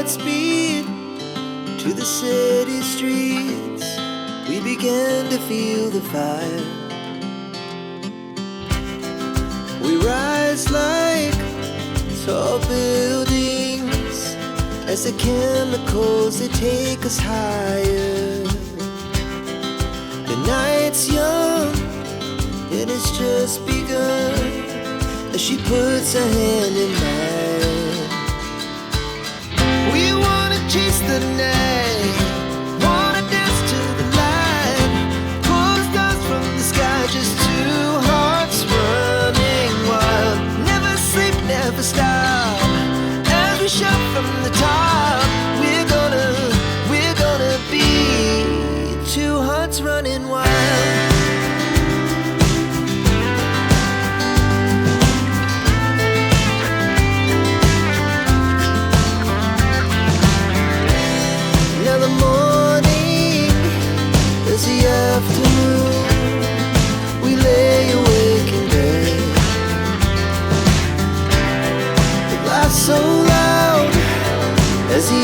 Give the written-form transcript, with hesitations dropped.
hearts beat to the city streets. We began to feel the fire. We rise like tall buildings as the chemicals, they take us higher. The night's young and it's just begun as she puts her hand in mine. We wanna chase the night, wanna dance to the light, pull the stars from the sky, just two hearts running wild. Never sleep, never stop, as we shout from the top. We're gonna be two hearts running wild. Afternoon, we lay awake in bed. The laughs so loud as the